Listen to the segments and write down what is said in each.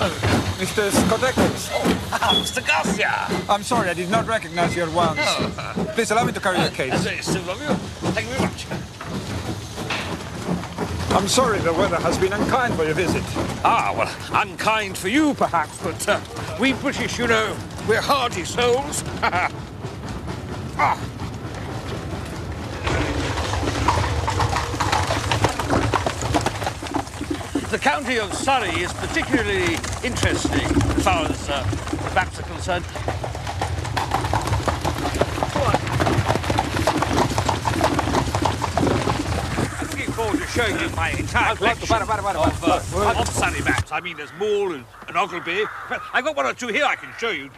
Mr. Scott Eccles. Oh, Mr. Garcia. I'm sorry, I did not recognize you at once. Oh. Please allow me to carry your case. That's very civil of you. Thank you very much. I'm sorry the weather has been unkind for your visit. Ah, well, unkind for you, perhaps, but we British, you know, we're hardy souls. Ah. The county of Surrey is particularly interesting as far as maps are concerned. I'm looking forward to showing you my entire collection of Surrey maps. I mean, there's Maul and Ogleby. But I've got one or two here I can show you.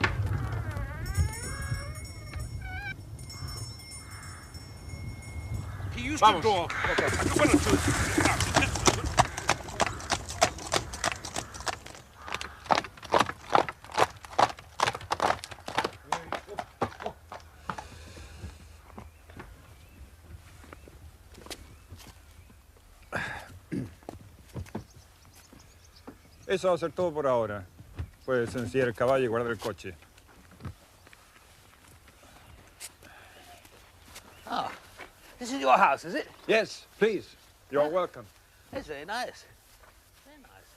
He used to draw one or two. Eso va a ser todo por ahora. Puedes encender el caballo y guardar el coche. Ah, this is your house, is it? Yes, please. You're welcome. It's very nice. Very nice.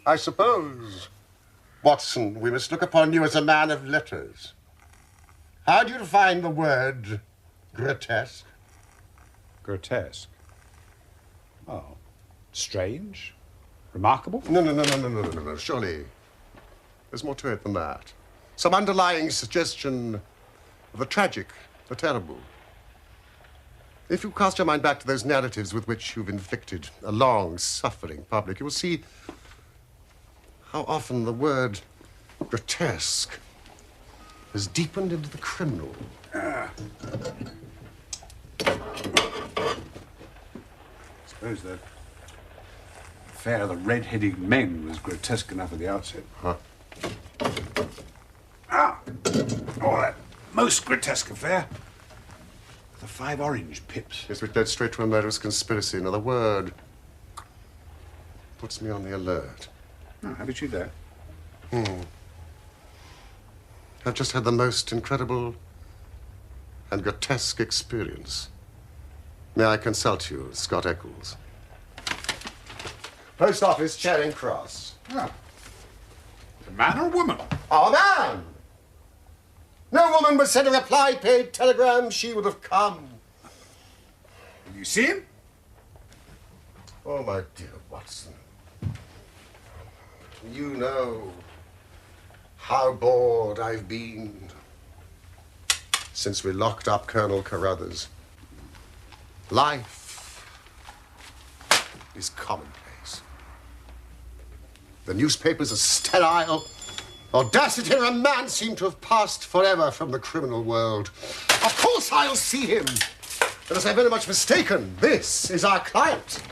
I suppose, Watson, we must look upon you as a man of letters. How do you define the word grotesque? Grotesque? Oh, strange? Remarkable? No. Surely, there's more to it than that. Some underlying suggestion of the tragic, the terrible. If you cast your mind back to those narratives with which you've inflicted a long, suffering public, you will see how often the word grotesque has deepened into the criminal. Suppose that affair of the red-headed men was grotesque enough at the outset. Huh? Ah! Oh, that most grotesque affair. The 5 orange pips. Yes, which led straight to a murderous conspiracy. Now, the word puts me on the alert. Oh, how did you do that? I've just had the most incredible and grotesque experience. May I consult you, Scott Eccles? Post office, Charing Cross. Ah. A man or a woman? Oh, man! No woman would send a reply-paid telegram. She would have come. Did you see him? Oh, my dear Watson. You know how bored I've been since we locked up Colonel Carruthers. Life is commonplace. The newspapers are sterile. Audacity and romance seem to have passed forever from the criminal world. Of course I'll see him. Unless I'm very much mistaken, this is our client.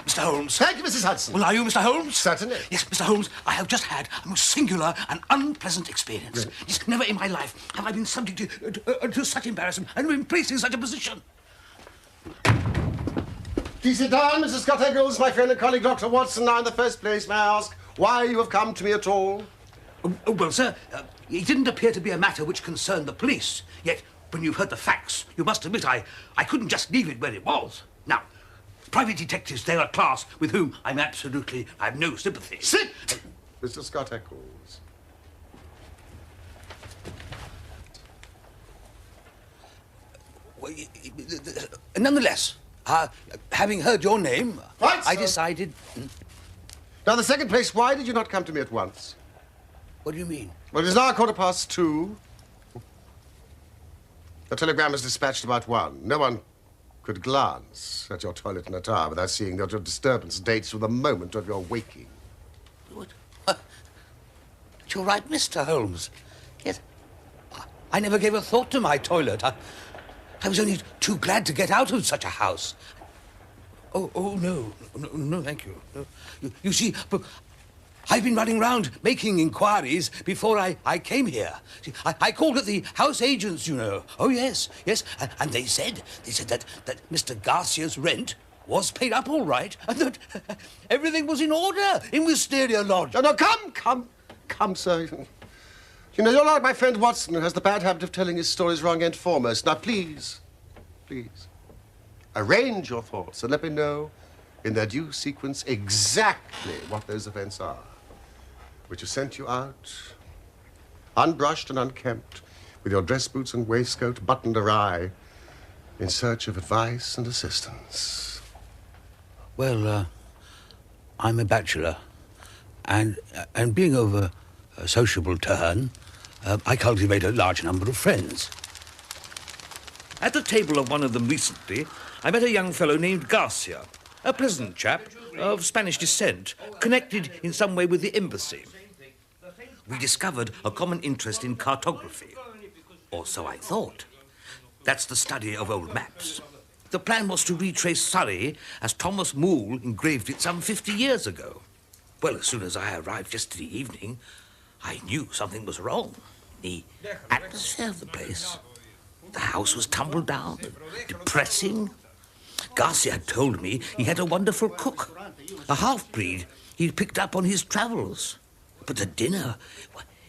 Mr. Holmes. Thank you, Mrs. Hudson. Well, are you Mr. Holmes? Certainly. Yes, Mr. Holmes, I have just had a most singular and unpleasant experience. Really? Yes, never in my life have I been subject to such embarrassment and been placed in such a position. Please sit down, Mrs. Scott Eccles, my friend and colleague, Dr. Watson. Now, in the first place, may I ask why you have come to me at all? Oh, well, sir, it didn't appear to be a matter which concerned the police. Yet, when you've heard the facts, you must admit I couldn't just leave it where it was. Now, private detectives, they're a class with whom I have no sympathy. Sit! Mr. Scott Eccles. Well, nonetheless, having heard your name, Right, I sir. decided... Now, in the second place, why did you not come to me at once? What do you mean? Well, it is now 2:15. The telegram was dispatched about 1. No one could glance at your toilet and attire without seeing that your disturbance dates from the moment of your waking. What? You're right, Mr. Holmes. Yes, I never gave a thought to my toilet. I was only too glad to get out of such a house. Oh, no, thank you. No. You see, I've been running round making inquiries before I came here. See, I called at the house agents, you know. Oh, yes. And they said that Mr. Garcia's rent was paid up all right, and that everything was in order in Wisteria Lodge. No, come, sir. You know, you're like my friend Watson, who has the bad habit of telling his stories wrong end foremost. Now, please, arrange your thoughts and let me know in their due sequence exactly what those events are, which have sent you out, unbrushed and unkempt, with your dress boots and waistcoat buttoned awry, in search of advice and assistance. Well, I'm a bachelor, and being of a sociable turn, I cultivate a large number of friends. At the table of one of them recently, I met a young fellow named Garcia, a pleasant chap of Spanish descent, connected in some way with the embassy. We discovered a common interest in cartography, or so I thought. That's the study of old maps. The plan was to retrace Surrey as Thomas Moole engraved it some 50 years ago. Well, as soon as I arrived yesterday evening, I knew something was wrong. The atmosphere of the place. The house was tumbled down, depressing. Garcia had told me he had a wonderful cook, a half-breed he'd picked up on his travels. But the dinner,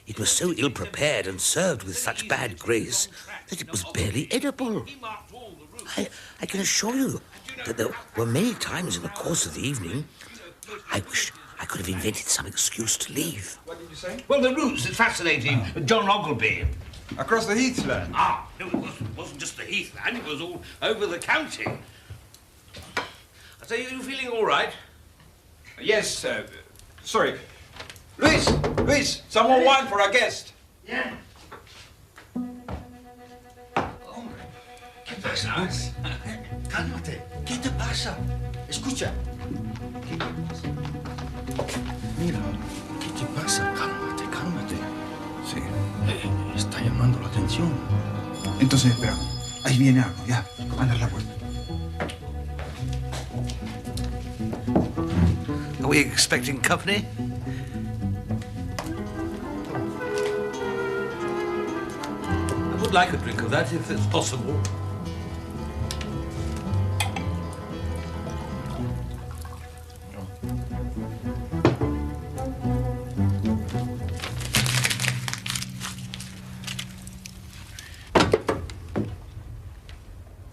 it was so ill-prepared and served with such bad grace that it was barely edible. I can assure you that there were many times in the course of the evening I wished I could have invented some excuse to leave. What did you say? Well, the ruse is fascinating. John Ogilvy. Across the heathland? Ah, no, it wasn't just the heathland. It was all over the county. I say, are you feeling all right? Yes, sorry. Luis, some more wine for our guest. Yeah. Hombre, ¿qué pasa? Cálmate. ¿Qué te pasa? Escucha. ¿Qué te pasa? Mira, ¿qué te pasa? Cálmate. Sí, está llamando la atención. Entonces, espera. Ahí viene algo, ya. Anda la puerta. Are we expecting company? I would like a drink of that, if it's possible.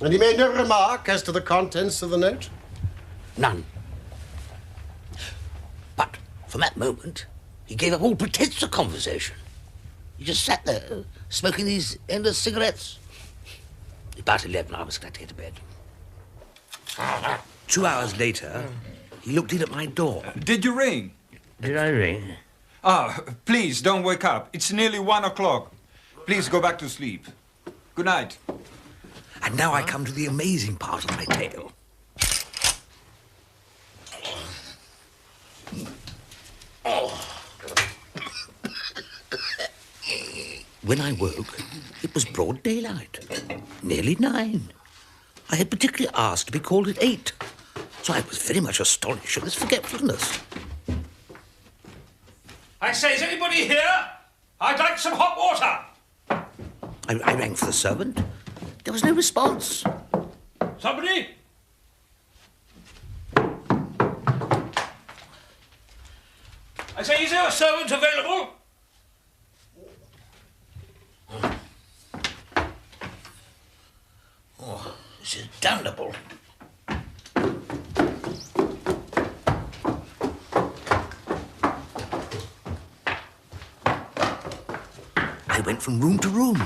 And he made no remark as to the contents of the note? None. But from that moment, he gave up all pretense of conversation. He just sat there, smoking these endless cigarettes. About 11, I was glad to get to bed. 2 hours later, he looked in at my door. Did you ring? Did I ring? Ah, please, don't wake up. It's nearly 1 o'clock. Please go back to sleep. Good night. And now I come to the amazing part of my tale. When I woke, it was broad daylight, nearly 9. I had particularly asked to be called at 8, so I was very much astonished at this forgetfulness. I say, is anybody here? I'd like some hot water. I rang for the servant. There was no response. Somebody? I say, is there a servant available? Oh, this is damnable. I went from room to room.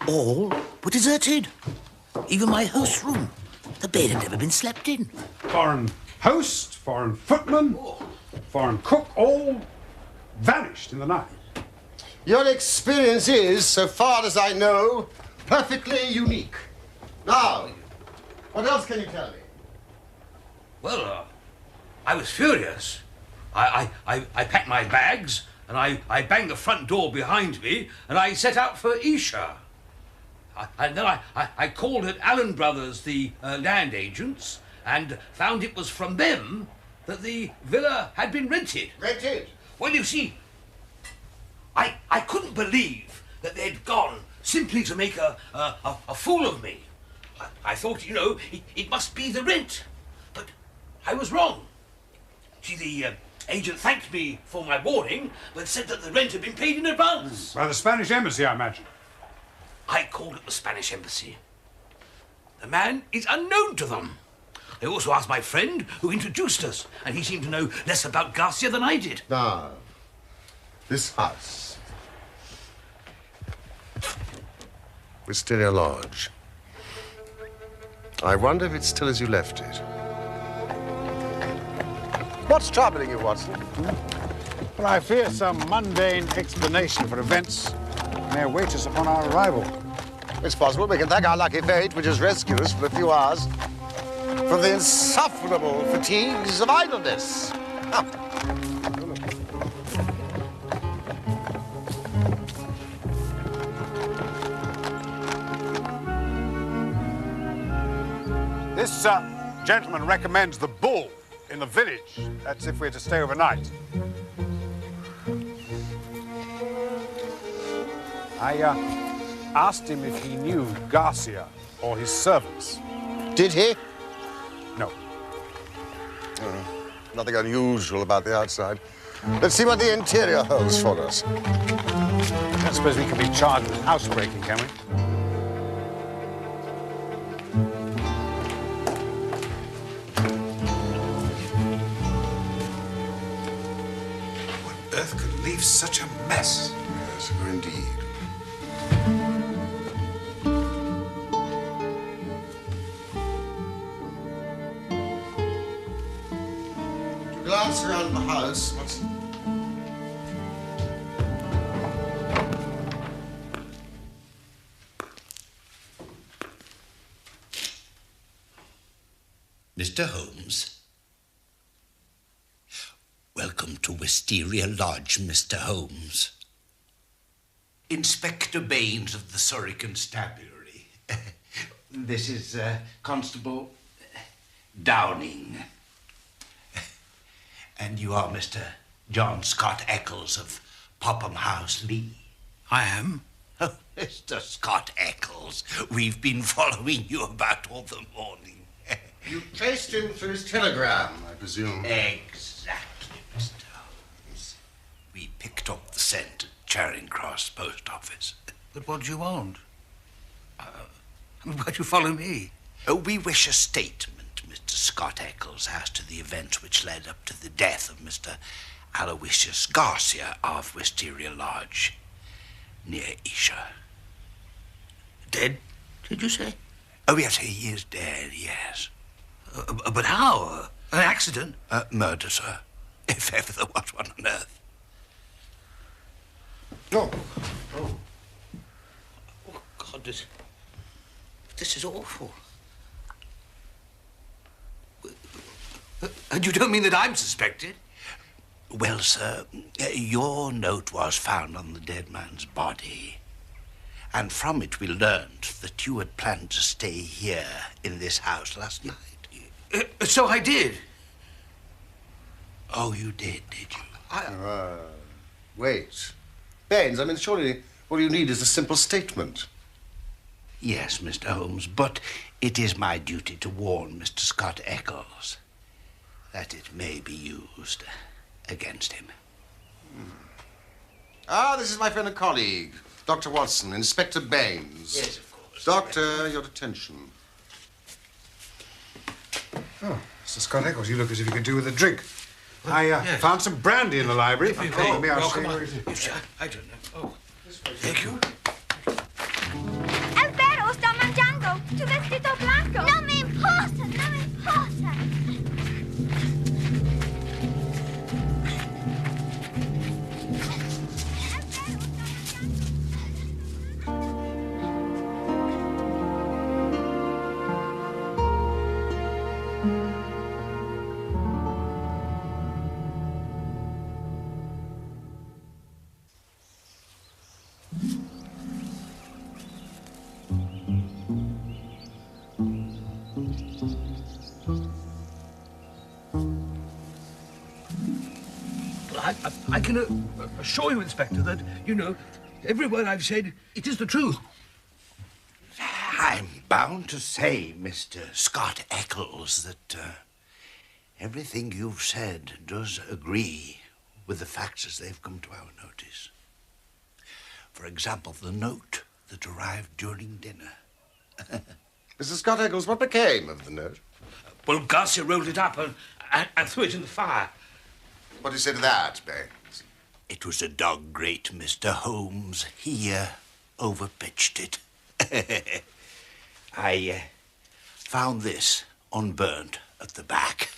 All were deserted. Even my host's room. The bed had never been slept in. Foreign host, foreign footman, foreign cook, all vanished in the night. Your experience is, so far as I know, perfectly unique. Now, what else can you tell me? Well, I was furious. I packed my bags, and I banged the front door behind me, and I set out for Esher. And then I called at Allen Brothers, the land agents, and found it was from them that the villa had been rented. Rented? Well, you see, I couldn't believe that they'd gone simply to make a fool of me. I thought, you know, it must be the rent. But I was wrong. See, the agent thanked me for my warning, but said that the rent had been paid in advance. By the Spanish embassy, I imagine. I called at the Spanish embassy. The man is unknown to them. I also asked my friend who introduced us, and he seemed to know less about Garcia than I did. Now, this house. Wisteria Lodge. I wonder if it's still as you left it. What's troubling you, Watson? Well, I fear some mundane explanation for events may await us upon our arrival. It's possible we can thank our lucky fate, which has rescued us for a few hours from the insufferable fatigues of idleness. This gentleman recommends the Bull in the village. That's if we're to stay overnight. I asked him if he knew Garcia or his servants. Did he? No. Nothing unusual about the outside. Let's see what the interior holds for us. I don't suppose we can be charged with housebreaking, can we? What on earth could leave such a mess? Yes, indeed. Glance around the house. Mr. Holmes. Welcome to Wisteria Lodge, Mr. Holmes. Inspector Baines of the Surrey Constabulary. This is Constable Downing. And you are Mr. John Scott Eccles of Popham House, Lee. I am. Oh, Mr. Scott Eccles, we've been following you about all the morning. You traced him through his telegram, I presume. Exactly, Mr. Holmes. We picked up the scent at Charing Cross Post Office. But what do you want? Why'd you follow me? We wish a statement, Mr. Scott Eccles, as to the events which led up to the death of Mr. Aloysius Garcia of Wisteria Lodge, near Esher. Dead, did you say? Oh, yes, he is dead, yes. But how? An accident? Murder, sir. If ever there was one on earth. Oh. Oh, God, this is awful. And you don't mean that I'm suspected? Well, sir, your note was found on the dead man's body. And from it we learned that you had planned to stay here in this house last night. So I did. Oh, you did you? Wait. Baines, I mean, surely all you need is a simple statement. Yes, Mr. Holmes, but it is my duty to warn Mr. Scott Eccles that it may be used against him. Ah, this is my friend and colleague, Dr. Watson, Inspector Baines. Yes, of course. Doctor, your attention. Oh, Mr. Scott Eccles, you look as if you could do with a drink. I found some brandy in the library. If you follow me, I'll show you where it is. I don't know. Oh, thank you. El perro está manchando tu vestido blanco. No me importa, no me importa. I can assure you, Inspector, that, you know, every word I've said, it is the truth. I'm bound to say, Mr. Scott Eccles, that Everything you've said does agree with the facts as they've come to our notice. For example, the note that arrived during dinner. Mrs. Scott Eccles, what became of the note? Well, Garcia rolled it up and threw it in the fire. What do you say to that, Baines? It was a dog grate, Mr. Holmes. He overpitched it. I found this unburnt at the back.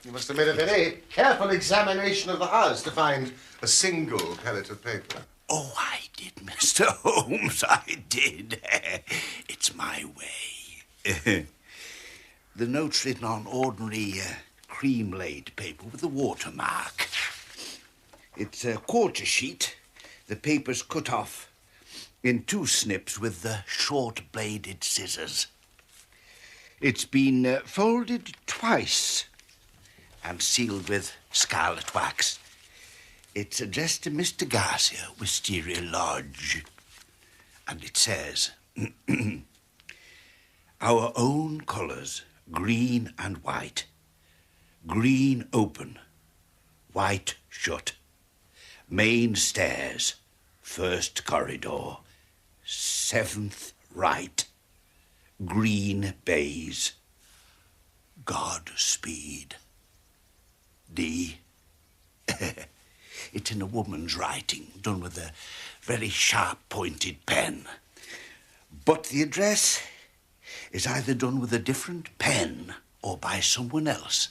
You must have made a very careful examination of the house to find a single pellet of paper. Oh, I did, Mr. Holmes, I did. It's my way. The note's written on ordinary cream-laid paper with a watermark. It's a quarter sheet. The paper's cut off in 2 snips with the short-bladed scissors. It's been folded twice and sealed with scarlet wax. It's addressed to Mr. Garcia, Wisteria Lodge. And it says, our own colours, green and white. Green open, white shut. Main stairs, 1st corridor, 7th right. Green bays. Godspeed. D. It's in a woman's writing, done with a very sharp-pointed pen. But the address is either done with a different pen or by someone else,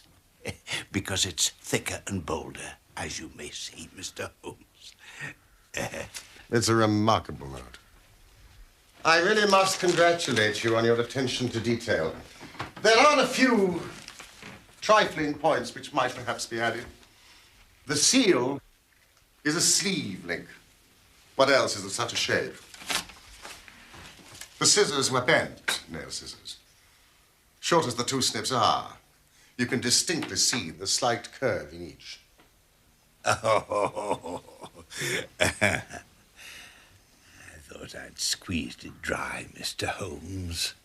because it's thicker and bolder, as you may see, Mr. Holmes. It's a remarkable note. I really must congratulate you on your attention to detail. There are a few trifling points which might perhaps be added. The seal is a sleeve link. What else is of such a shape? The scissors were bent, nail scissors. Short as the 2 snips are, you can distinctly see the slight curve in each. Oh, I thought I'd squeezed it dry, Mr. Holmes.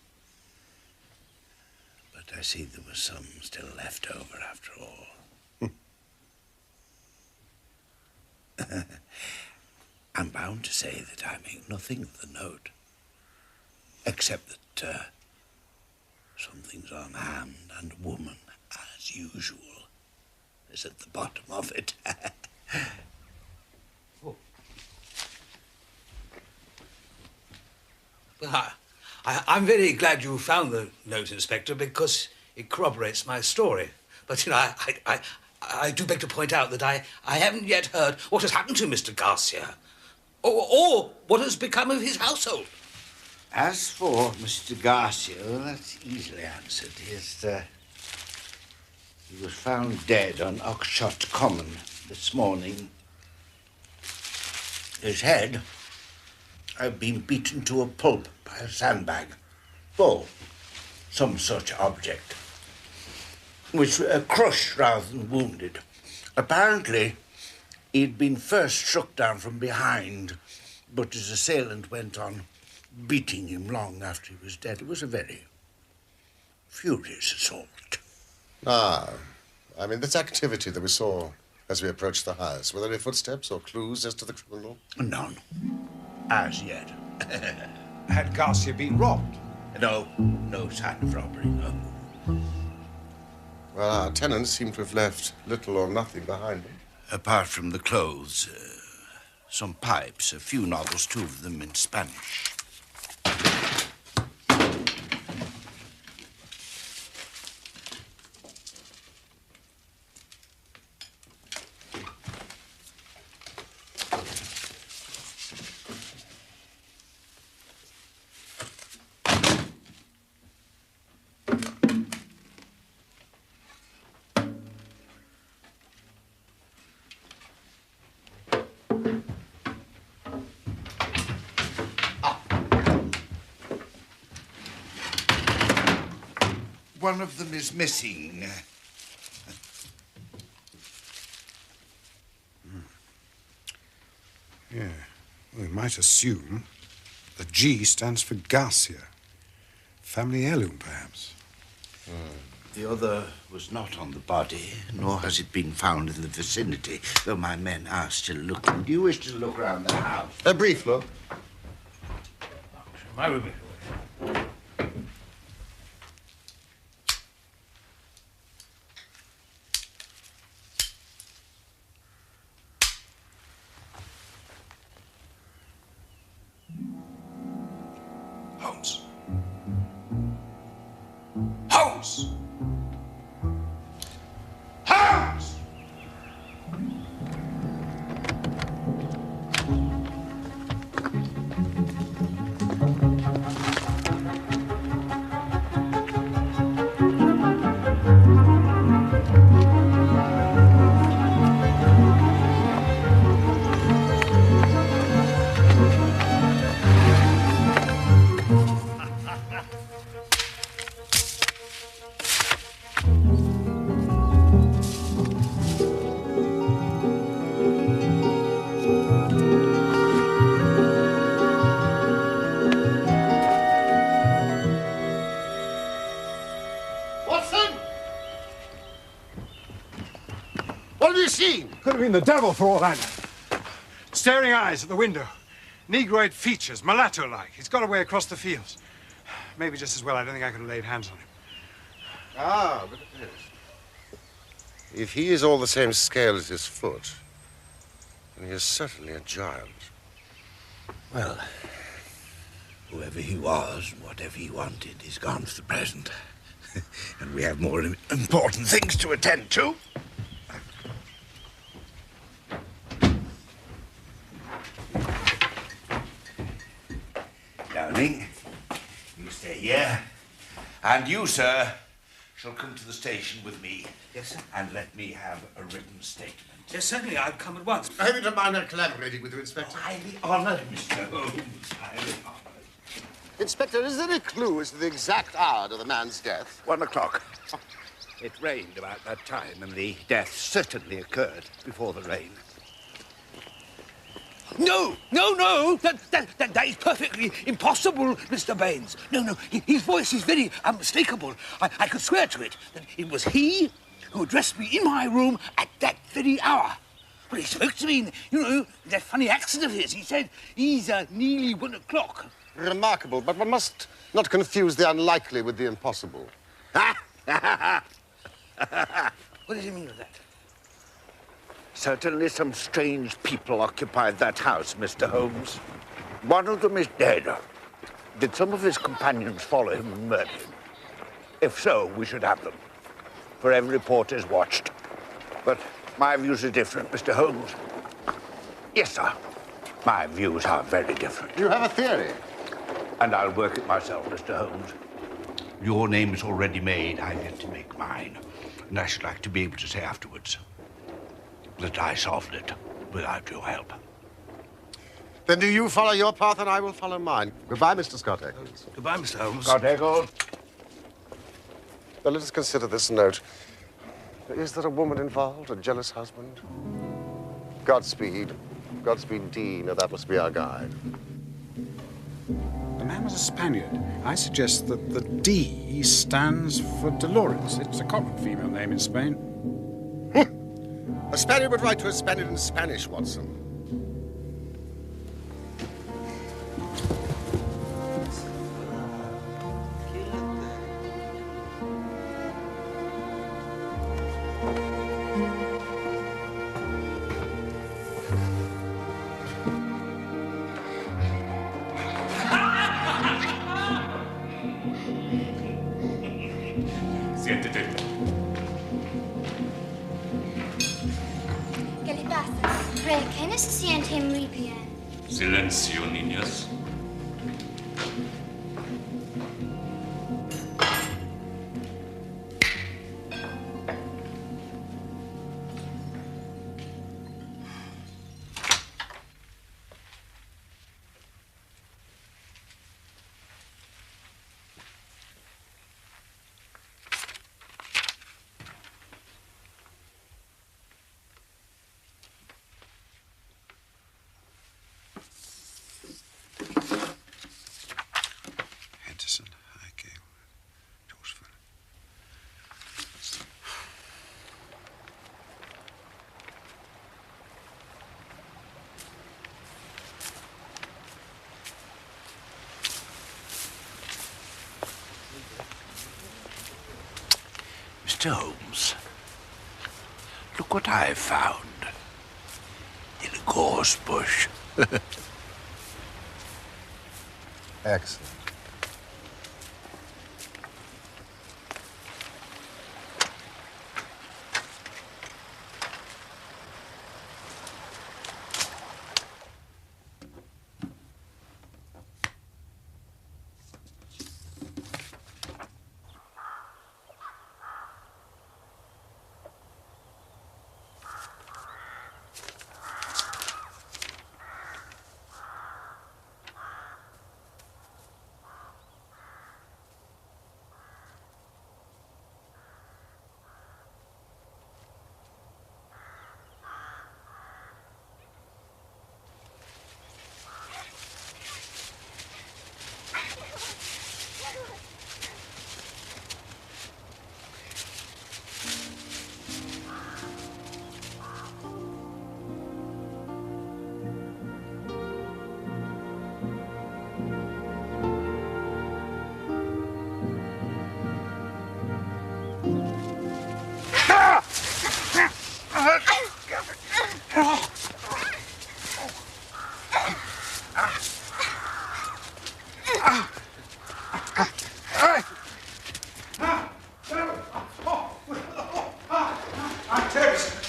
But I see there was some still left over after all. I'm bound to say that I make nothing of the note, except that something's on hand and woman, as usual, is at the bottom of it. Well, I'm very glad you found the note, Inspector, because it corroborates my story. But, you know, I do beg to point out that I haven't yet heard what has happened to Mr. Garcia, or what has become of his household. As for Mr. Garcia, well, that's easily answered. He was found dead on Oxshott Common this morning. His head had been beaten to a pulp by a sandbag, or some such object, which crushed rather than wounded. Apparently, he'd been first struck down from behind, but his assailant went on beating him long after he was dead. It was a very furious assault. Ah, I mean, this activity that we saw as we approached the house, were there any footsteps or clues as to the criminal? None. As yet. Had Garcia been robbed? No sign of robbery, no. Well, our tenants seem to have left little or nothing behind them. Apart from the clothes, some pipes, a few novels, 2 of them in Spanish. One of them is missing. Yeah. Well, we might assume the G stands for Garcia. Family heirloom, perhaps. The other was not on the body, nor has it been found in the vicinity, though my men are still looking. Do you wish to look around the house? A brief look. My room. Holmes. Holmes! Holmes! Could have been the devil for all I know. Staring eyes at the window. Negroid features, mulatto-like. He's got away across the fields. Maybe just as well. I don't think I could have laid hands on him. Ah, but it is. If he is all the same scale as his foot, then he is certainly a giant. Well, whoever he was, whatever he wanted, is gone for the present. And we have more important things to attend to. Downing, you stay here. And you, sir, shall come to the station with me. Yes, sir. And let me have a written statement. Yes, certainly. I'll come at once. I hope you don't mind our collaborating with you, Inspector. Highly honoured, Mr. Holmes. Highly honoured. Inspector, is there any clue as to the exact hour of the man's death? 1 o'clock. It rained about that time, and the death certainly occurred before the rain. No! That is perfectly impossible, Mr. Baines. No. His voice is very unmistakable. I could swear to it that it was he who addressed me in my room at that very hour. Well, he spoke to me in, that funny accent of his. He said, he's nearly 1 o'clock. Remarkable, but one must not confuse the unlikely with the impossible. What does he mean by that? Certainly some strange people occupied that house, Mr. Holmes. One of them is dead. Did some of his companions follow him and murder him? If so, we should have them. For every report is watched. But my views are different, Mr. Holmes. Yes, sir. My views are very different. You have a theory? And I'll work it myself, Mr. Holmes. Your name is already made. I've yet to make mine. And I should like to be able to say afterwards that I solved it without your help. Then do you follow your path and I will follow mine. Goodbye, Mr. Scott Eccles. Goodbye, Mr. Holmes. Scott Eccles. Now, let us consider this note. Is there a woman involved, a jealous husband? Godspeed. Godspeed, D. Now, that must be our guide. The man was a Spaniard. I suggest that the D stands for Dolores. It's a common female name in Spain. A Spaniard would write to a Spaniard in Spanish, Watson. Siéntete. ¿Qué le pasa? ¿Cree que no se siente muy bien? Silencio, niñas. Mr. Holmes, look what I've found in a gorse bush. Excellent.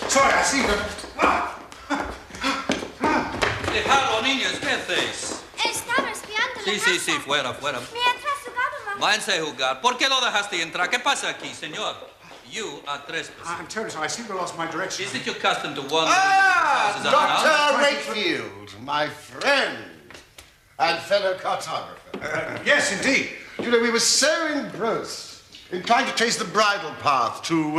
Sorry, I see them. Dejadlo, niños, ¿qué hacéis? Estaba espiando la Sí, casa. fuera, fuera. Mientras jugábamos. Váyanse a jugar. ¿Por qué lo dejaste entrar? ¿Qué pasa aquí, señor? You are trespassing. I'm terribly sorry. I seem to have lost my direction. Is it your custom to wander Ah, into houses unannounced? Dr. Wakefield, my friend and fellow cartographer. Yes, indeed. You know, we were so engrossed in trying to trace the bridle path to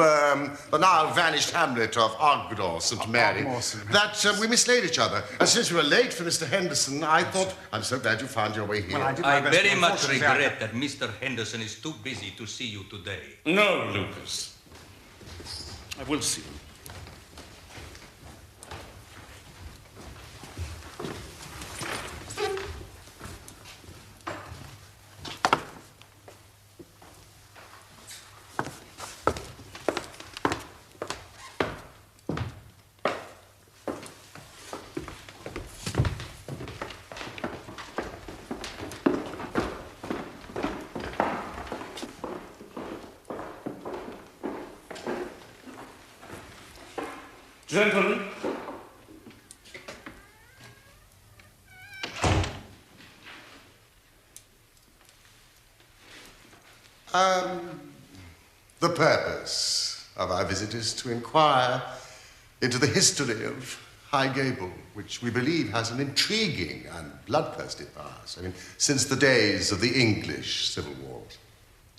the now vanished hamlet of Ogdor, St. Mary, that we mislaid each other. And since we were late for Mr. Henderson, I thought, I'm so glad you found your way here. Well, I did my I best, very but much unfortunately, regret that Mr. Henderson is too busy to see you today. No, Lucas. I will see you. Gentlemen. The purpose of our visit is to inquire into the history of High Gable, which we believe has an intriguing and bloodthirsty past. I mean, since the days of the English Civil War.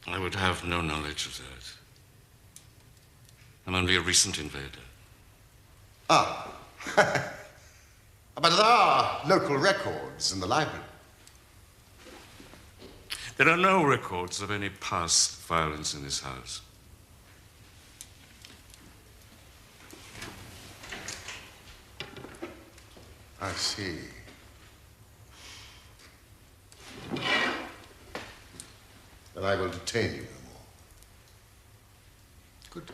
I would have no knowledge of that. I'm only a recent invader. Ah. But there are local records in the library. There are no records of any past violence in this house. I see. Then I will detain you no more. Good day.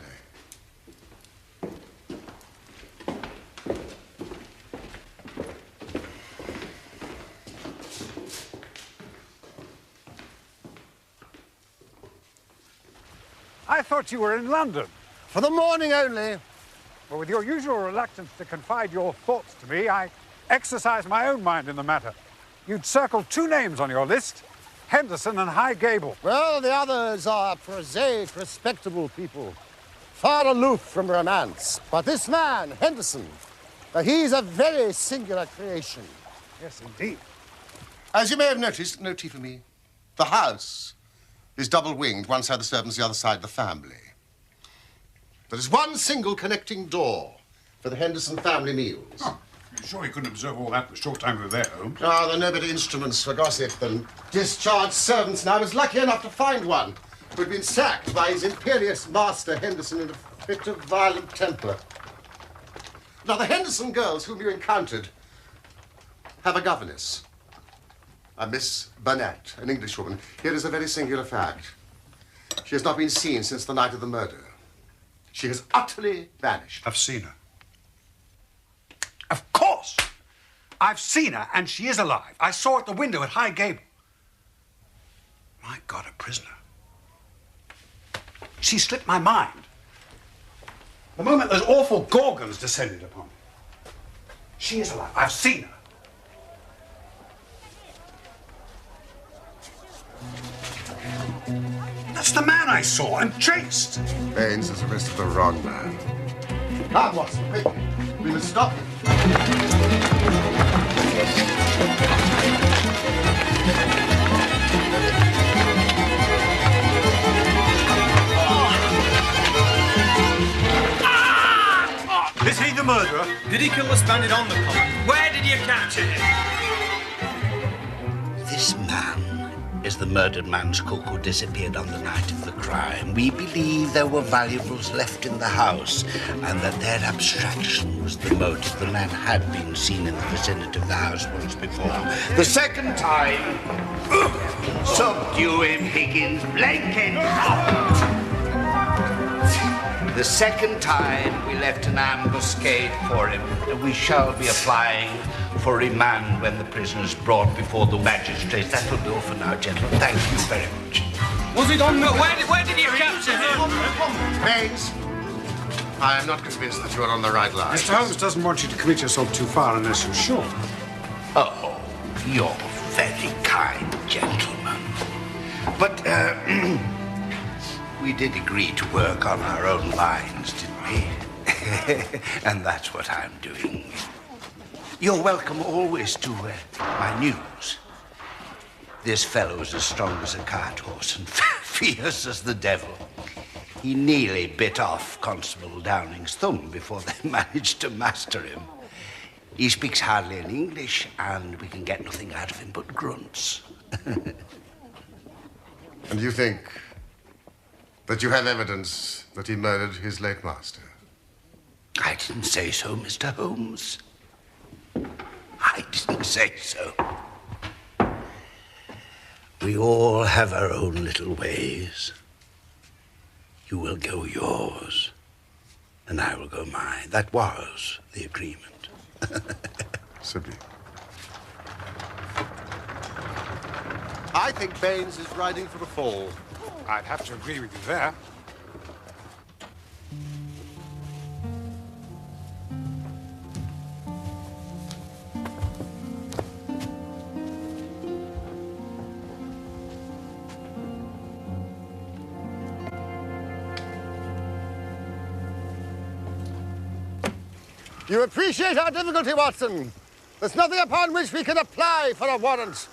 I thought you were in London. For the morning only. But with your usual reluctance to confide your thoughts to me, I exercised my own mind in the matter. You'd circled two names on your list, Henderson and High Gable. Well, the others are prosaic, respectable people, far aloof from romance. But this man, Henderson, he's a very singular creation. Yes, indeed. As you may have noticed, no tea for me. The house is double-winged, one side the servants, the other side the family. There is one single connecting door for the Henderson family meals. Oh, you sure you couldn't observe all that in the short time we were there, Holmes? Ah, there are no better instruments for gossip than discharged servants, and I was lucky enough to find one who had been sacked by his imperious master, Henderson, in a fit of violent temper. Now, the Henderson girls whom you encountered have a governess, a Miss Burnett, an Englishwoman. Here is a very singular fact. She has not been seen since the night of the murder. She has utterly vanished. I've seen her. Of course! I've seen her, and she is alive. I saw her at the window at High Gable. My God, a prisoner. She slipped my mind. The moment those awful gorgons descended upon me. She is alive. I've seen her. That's the man I saw and chased. Baines has arrested the wrong man. Come, Watson, quick. We must stop him. Is he the murderer? Did he kill the Spaniard on the common? Where did you capture him? This man is the murdered man's cook who disappeared on the night of the crime. We believe there were valuables left in the house and that their abstraction was the motive. The man had been seen in the vicinity of the house once before. The second time, subdue him, Higgins, blanket out. The second time, we left an ambuscade for him, and we shall be applying for remand when the prisoner is brought before the magistrates. That will be all for now, gentlemen. Thank you very much. Was it on the... Where did you capture him? Baines, I am not convinced that you are on the right line. Mr. Holmes doesn't want you to commit yourself too far unless you're sure. Oh, you're very kind, gentlemen. But, we did agree to work on our own lines, didn't we? And that's what I'm doing. You're welcome always to my news. This fellow's as strong as a cart horse and fierce as the devil. He nearly bit off Constable Downing's thumb before they managed to master him. He speaks hardly any English, and we can get nothing out of him but grunts. And you think that you have evidence that he murdered his late master? I didn't say so, Mr. Holmes. I didn't say so. We all have our own little ways. You will go yours, and I will go mine. That was the agreement. Sibley. I think Baines is riding for the fall. I'd have to agree with you there. You appreciate our difficulty, Watson. There's nothing upon which we can apply for a warrant.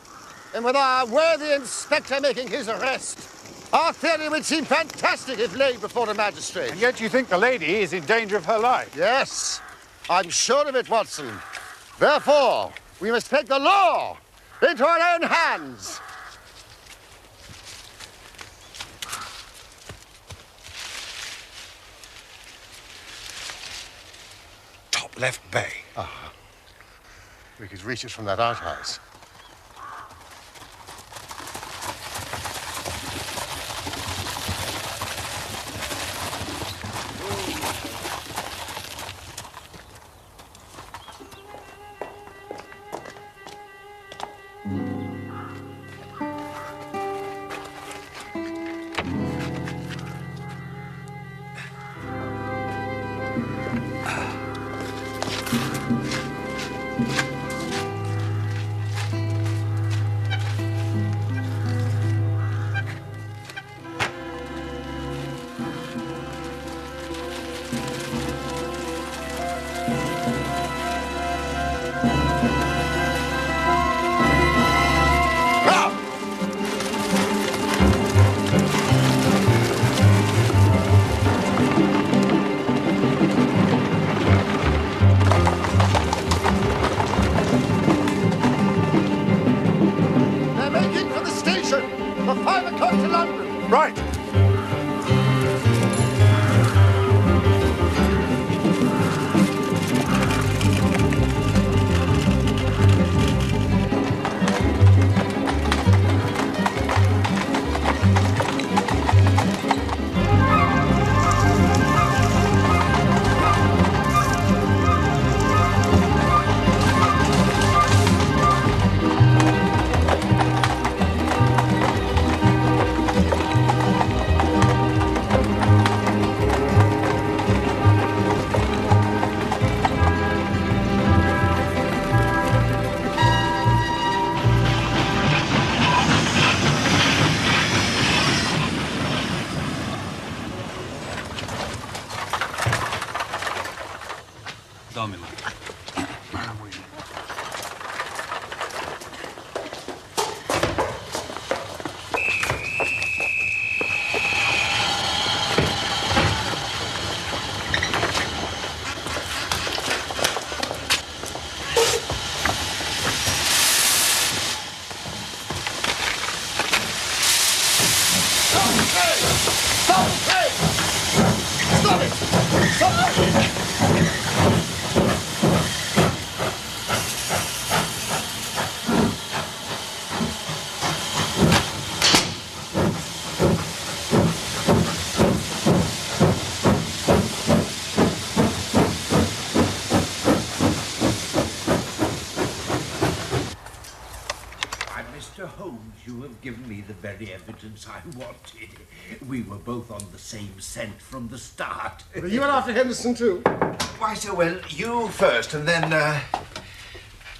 And with our worthy inspector making his arrest, our theory would seem fantastic if laid before a magistrate. And yet you think the lady is in danger of her life? Yes, I'm sure of it, Watson. Therefore, we must take the law into our own hands. Top left bay. Ah, we could reach it from that outhouse. Mr. Holmes, you have given me the very evidence I wanted. We were both on the same scent from the start. But you were after Henderson, too? Why, so well, you first, and then,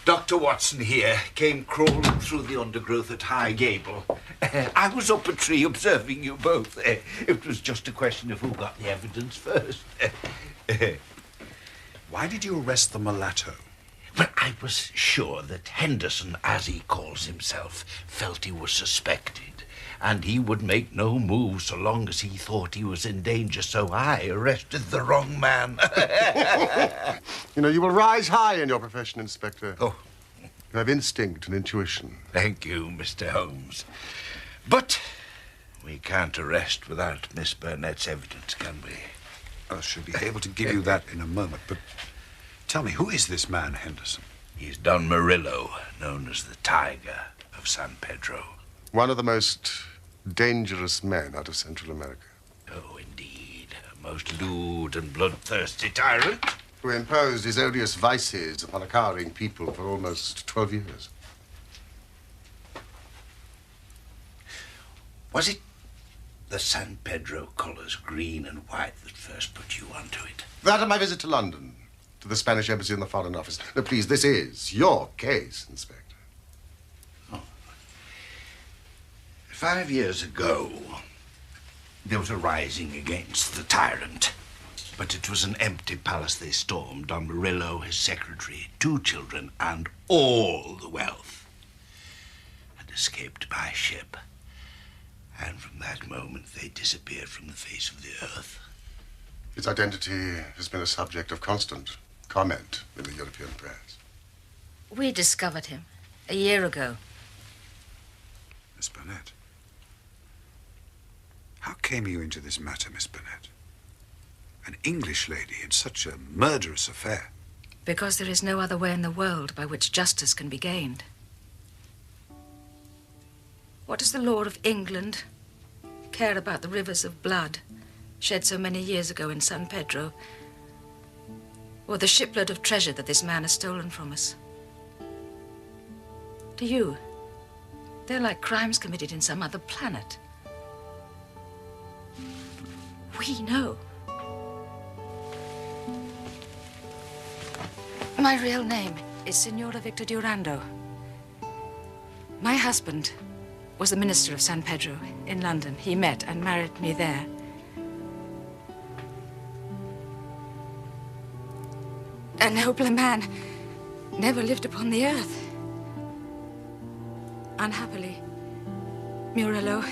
Dr. Watson here came crawling through the undergrowth at High Gable. I was up a tree observing you both. It was just a question of who got the evidence first. Why did you arrest the mulatto? Well, I was sure that Henderson, as he calls himself, felt he was suspected, and he would make no move so long as he thought he was in danger, so I arrested the wrong man. You know, you will rise high in your profession, Inspector. Oh. You have instinct and intuition. Thank you, Mr. Holmes. But we can't arrest without Miss Burnett's evidence, can we? I shall be able to give you that in a moment, but tell me, who is this man, Henderson? He's Don Murillo, known as the Tiger of San Pedro. One of the most dangerous men out of Central America. Oh, indeed. A most lewd and bloodthirsty tyrant. Who imposed his odious vices upon a cowering people for almost 12 years. Was it the San Pedro colours, green and white, that first put you onto it? That and my visit to London, to the Spanish Embassy and the Foreign Office. No, please, this is your case, Inspector. Oh. 5 years ago, there was a rising against the tyrant. But it was an empty palace they stormed. Don Murillo, his secretary, 2 children, and all the wealth had escaped by ship. And from that moment, they disappeared from the face of the earth. His identity has been a subject of constant comment in the European press. We discovered him a year ago. Miss Burnett, how came you into this matter, Miss Burnett? An English lady in such a murderous affair. Because there is no other way in the world by which justice can be gained. What does the law of England care about the rivers of blood shed so many years ago in San Pedro, or the shipload of treasure that this man has stolen from us? To you, they're like crimes committed in some other planet. We know. My real name is Signora Victor Durando. My husband was the minister of San Pedro in London. He met and married me there. A nobler man never lived upon the earth. Unhappily, Murillo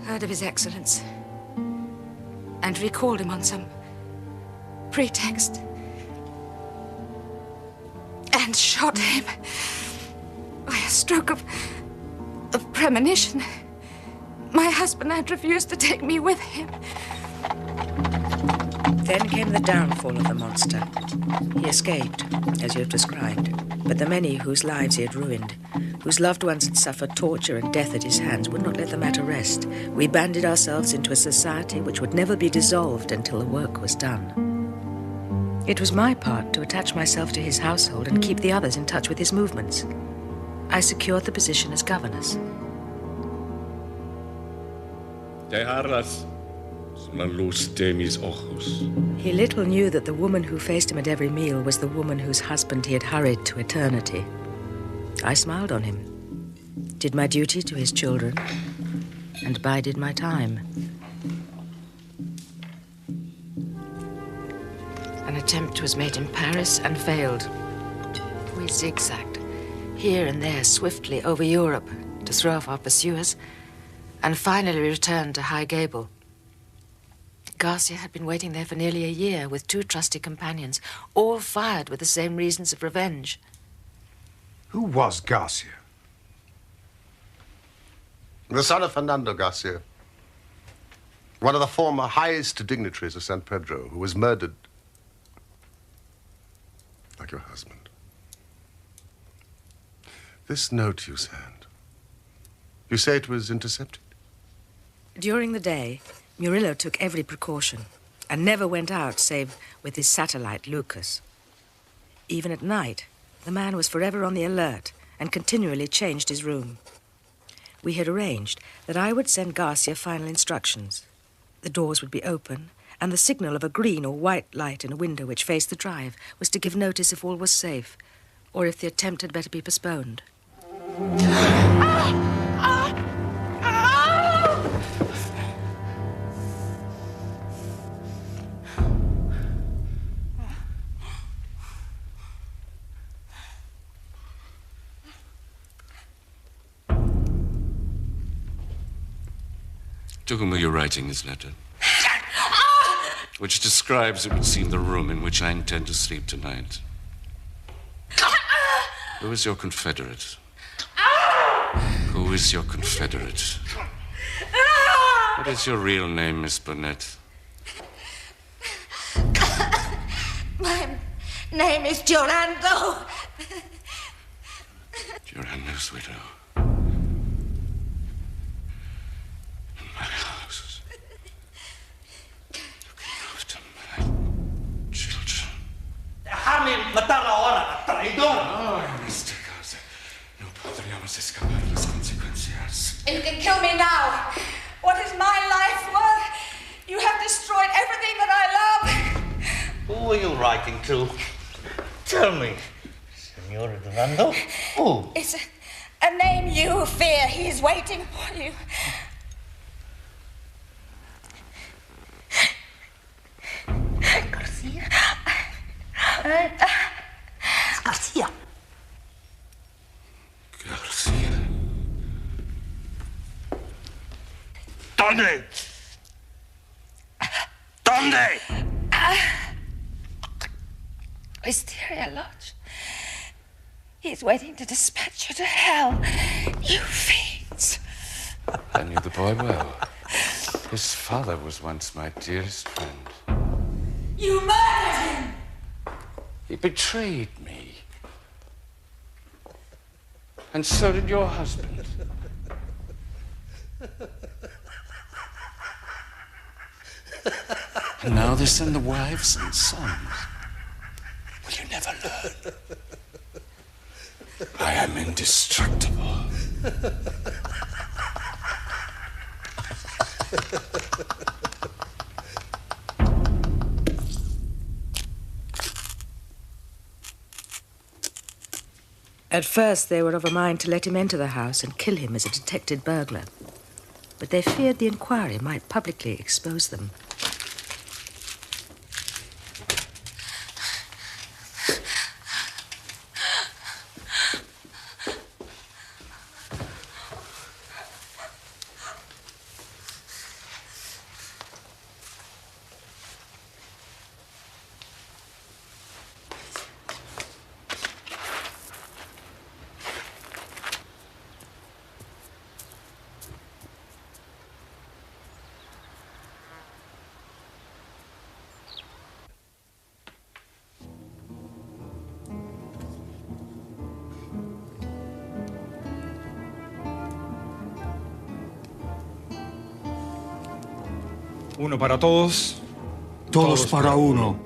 heard of his excellence and recalled him on some pretext and shot him by a stroke of premonition. My husband had refused to take me with him. Then came the downfall of the monster. He escaped, as you have described, but the many whose lives he had ruined, whose loved ones had suffered torture and death at his hands, would not let the matter rest. We banded ourselves into a society which would never be dissolved until the work was done. It was my part to attach myself to his household and keep the others in touch with his movements. I secured the position as governess. Dejarlas son la luz de mis ojos. He little knew that the woman who faced him at every meal was the woman whose husband he had hurried to eternity. I smiled on him, did my duty to his children, and bided my time. An attempt was made in Paris and failed. We zigzagged, here and there, swiftly over Europe to throw off our pursuers, and finally returned to High Gable. Garcia had been waiting there for nearly a year with 2 trusty companions, all fired with the same reasons of revenge. Who was Garcia? The son of Fernando Garcia. One of the former highest dignitaries of San Pedro, who was murdered like your husband. This note you sent, you say it was intercepted? During the day, Murillo took every precaution and never went out save with his satellite, Lucas. Even at night, the man was forever on the alert and continually changed his room. We had arranged that I would send Garcia final instructions. The doors would be open, and the signal of a green or white light in a window which faced the drive was to give notice if all was safe, or if the attempt had better be postponed. To whom are you writing this letter? Which describes, it would seem, the room in which I intend to sleep tonight. Who is your confederate? Who is your confederate? What is your real name, Miss Burnett? My name is Jorando. Jorando's widow. My house. Looking after my children. Déjame matarla ahora, traidor. Oh, Mr. Garza, no podríamos escapar las consecuencias. You can kill me now. What is my life worth? You have destroyed everything that I love. Who are you writing to? Tell me, Senora Durando. Who? It's a name you fear. He is waiting for you. Garcia? Garcia. Garcia. ¿Dónde? ¿Dónde? Wisteria Lodge. He is waiting to dispatch you to hell. You fiends. I knew the boy well. His father was once my dearest friend. You murdered him. He betrayed me. And so did your husband. And now they send the wives and sons. Will you never learn? I am indestructible. At first, they were of a mind to let him enter the house and kill him as a detected burglar. But they feared the inquiry might publicly expose them. Uno para todos. Todos para uno.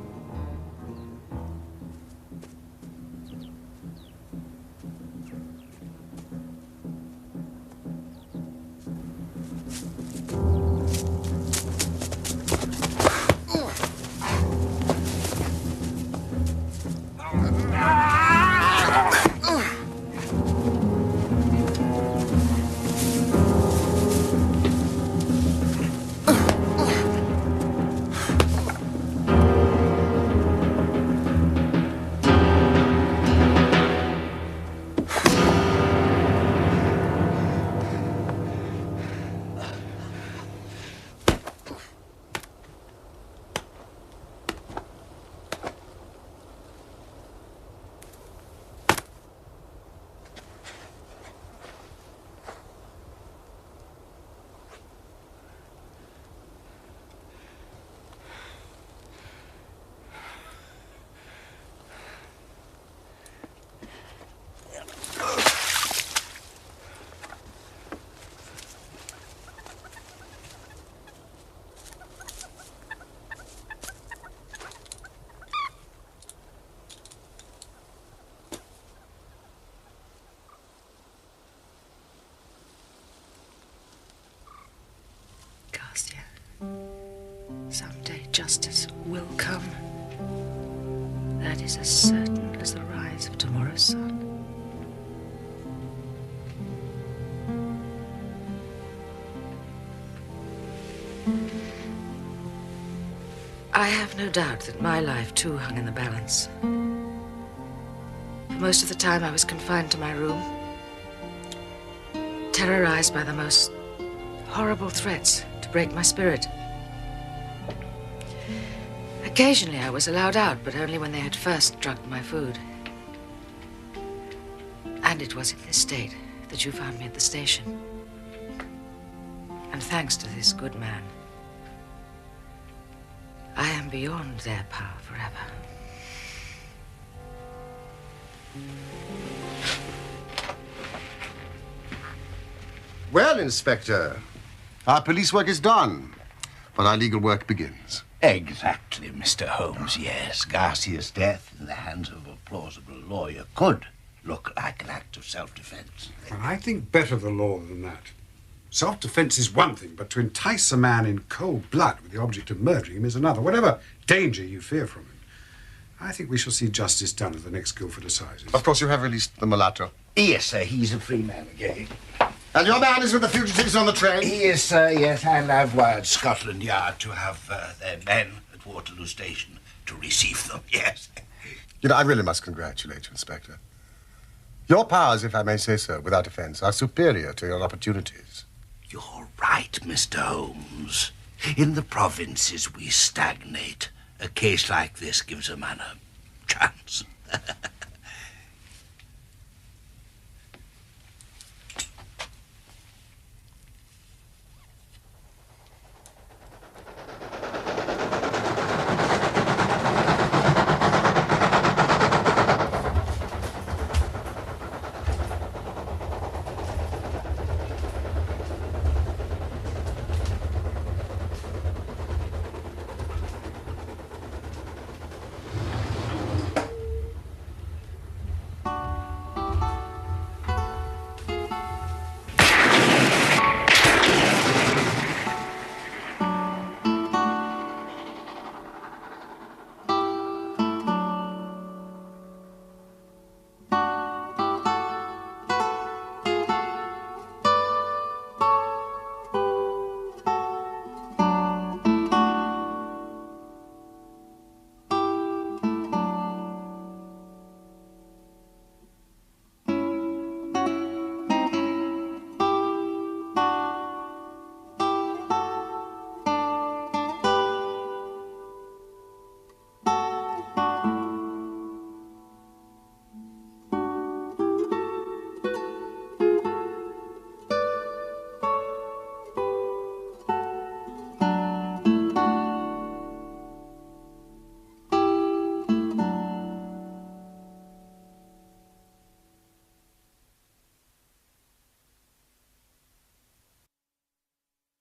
justice will come. That is as certain as the rise of tomorrow's sun. I have no doubt that my life, too, hung in the balance. For most of the time, I was confined to my room, terrorized by the most horrible threats to break my spirit. Occasionally, I was allowed out, but only when they had first drugged my food. And it was in this state that you found me at the station. And thanks to this good man, I am beyond their power forever. Well, Inspector, our police work is done, but our legal work begins. Exactly, Mr. Holmes, yes. Garcia's death in the hands of a plausible lawyer could look like an act of self-defense. Well, I think better of the law than that. Self-defense is one thing, but to entice a man in cold blood with the object of murdering him is another, whatever danger you fear from him. I think we shall see justice done at the next Guildford Assizes. Of course, you have released the mulatto. Yes, sir, he's a free man again. And your man is with the fugitives on the train? He is, sir, yes, and I've wired Scotland Yard to have their men at Waterloo Station to receive them, yes. You know, I really must congratulate you, Inspector. Your powers, if I may say so, without offense, are superior to your opportunities. You're right, Mr. Holmes. In the provinces, we stagnate. A case like this gives a man a chance.